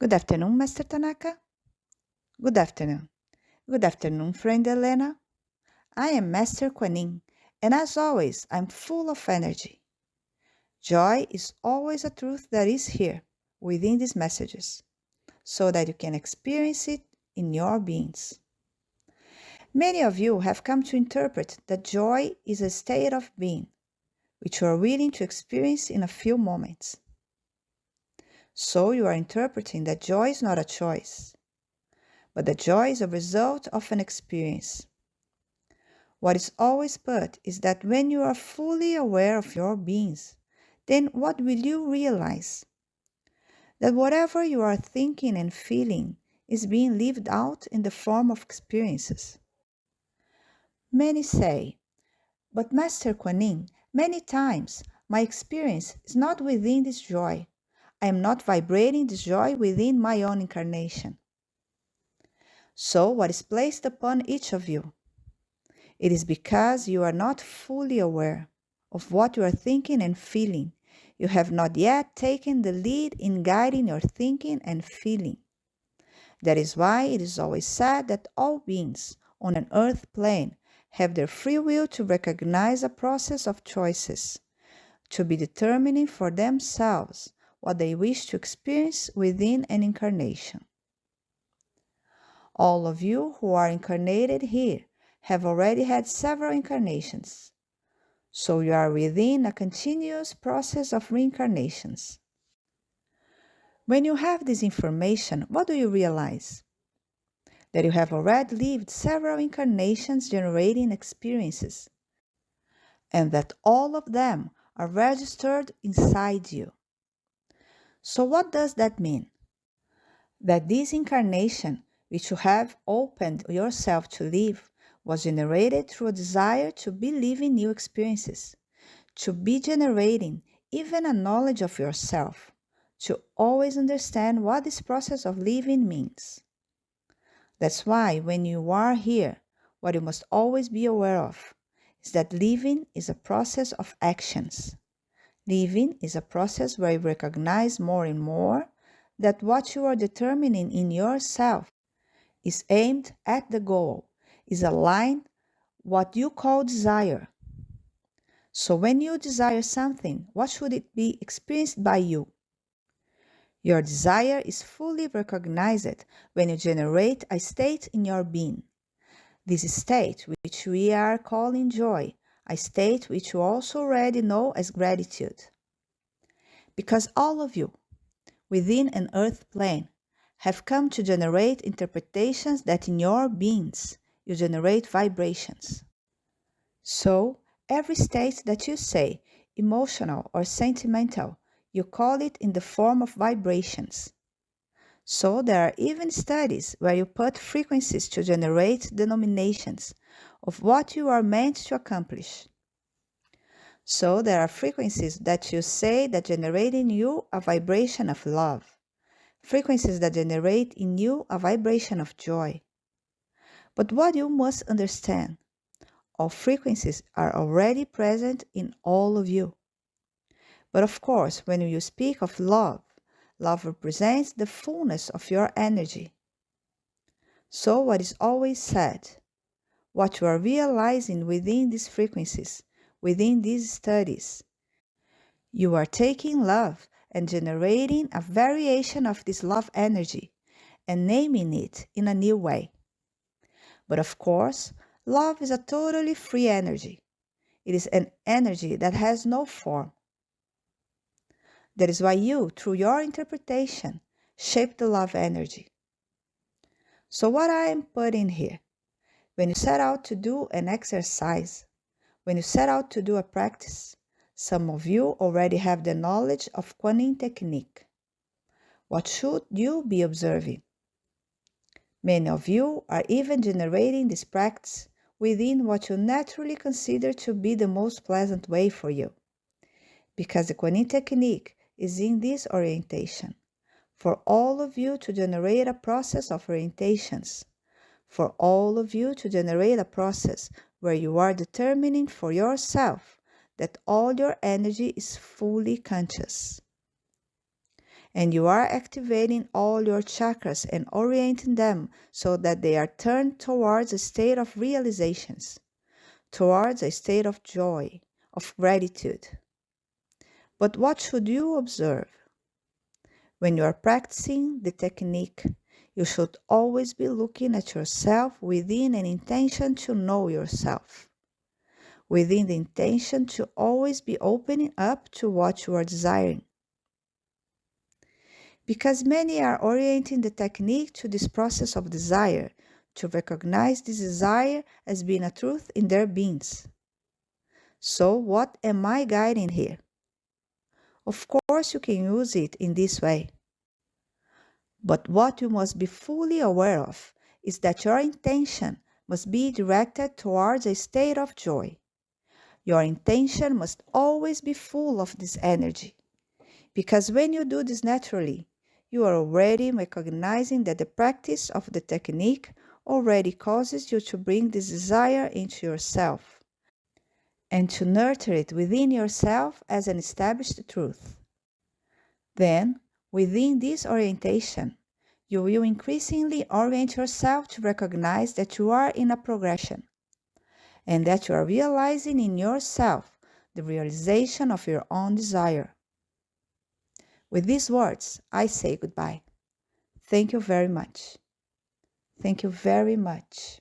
Good afternoon, Master Tanaka. Good afternoon. Good afternoon, friend Elena. I am Master Kwan Yin, and as always, I'm full of energy. Joy is always a truth that is here within these messages, so that you can experience it in your beings. Many of you have come to interpret that joy is a state of being, which you are willing to experience in a few moments. So you are interpreting that joy is not a choice, but that joy is a result of an experience. What is always put is that when you are fully aware of your beings, then what will you realize? That whatever you are thinking and feeling is being lived out in the form of experiences. Many say, but Master Kwan Yin, many times my experience is not within this joy. I am not vibrating this joy within my own incarnation. So what is placed upon each of you? It is because you are not fully aware of what you are thinking and feeling. You have not yet taken the lead in guiding your thinking and feeling. That is why it is always said that all beings on an earth plane have their free will to recognize a process of choices, to be determining for themselves what they wish to experience within an incarnation. All of you who are incarnated here have already had several incarnations. So you are within a continuous process of reincarnations. When you have this information, what do you realize? That you have already lived several incarnations generating experiences, and that all of them are registered inside you. So what does that mean? That this incarnation, which you have opened yourself to live, was generated through a desire to be living new experiences, to be generating even a knowledge of yourself, to always understand what this process of living means. That's why when you are here, what you must always be aware of is that living is a process of actions. Living is a process where you recognize more and more that what you are determining in yourself is aimed at the goal, is aligned what you call desire. So when you desire something, what should it be experienced by you? Your desire is fully recognized when you generate a state in your being. This state, which we are calling joy, a state which you also already know as gratitude. Because all of you, within an earth plane, have come to generate interpretations that in your beings you generate vibrations. So, every state that you say, emotional or sentimental, you call it in the form of vibrations. So there are even studies where you put frequencies to generate denominations of what you are meant to accomplish. So there are frequencies that you say that generate in you a vibration of love, frequencies that generate in you a vibration of joy. But what you must understand, all frequencies are already present in all of you. But of course, when you speak of love, love represents the fullness of your energy. So what is always said, what you are realizing within these frequencies, within these studies, you are taking love and generating a variation of this love energy and naming it in a new way. But of course, love is a totally free energy. It is an energy that has no form. That is why you, through your interpretation, shape the love energy. So what I am putting here, when you set out to do an exercise, when you set out to do a practice, some of you already have the knowledge of Kwan Yin technique. What should you be observing? Many of you are even generating this practice within what you naturally consider to be the most pleasant way for you. Because the Kwan Yin technique is in this orientation, for all of you to generate a process of orientations, for all of you to generate a process where you are determining for yourself that all your energy is fully conscious. and you are activating all your chakras and orienting them so that they are turned towards a state of realizations, towards a state of joy, of gratitude. But what should you observe? When you are practicing the technique, you should always be looking at yourself within an intention to know yourself, within the intention to always be opening up to what you are desiring. Because many are orienting the technique to this process of desire, to recognize this desire as being a truth in their beings. So, what am I guiding here? Of course, you can use it in this way. But what you must be fully aware of is that your intention must be directed towards a state of joy. Your intention must always be full of this energy. Because when you do this naturally, you are already recognizing that the practice of the technique already causes you to bring this desire into yourself and to nurture it within yourself as an established truth. Then, within this orientation, you will increasingly orient yourself to recognize that you are in a progression and that you are realizing in yourself the realization of your own desire. With these words, I say goodbye. Thank you very much. Thank you very much.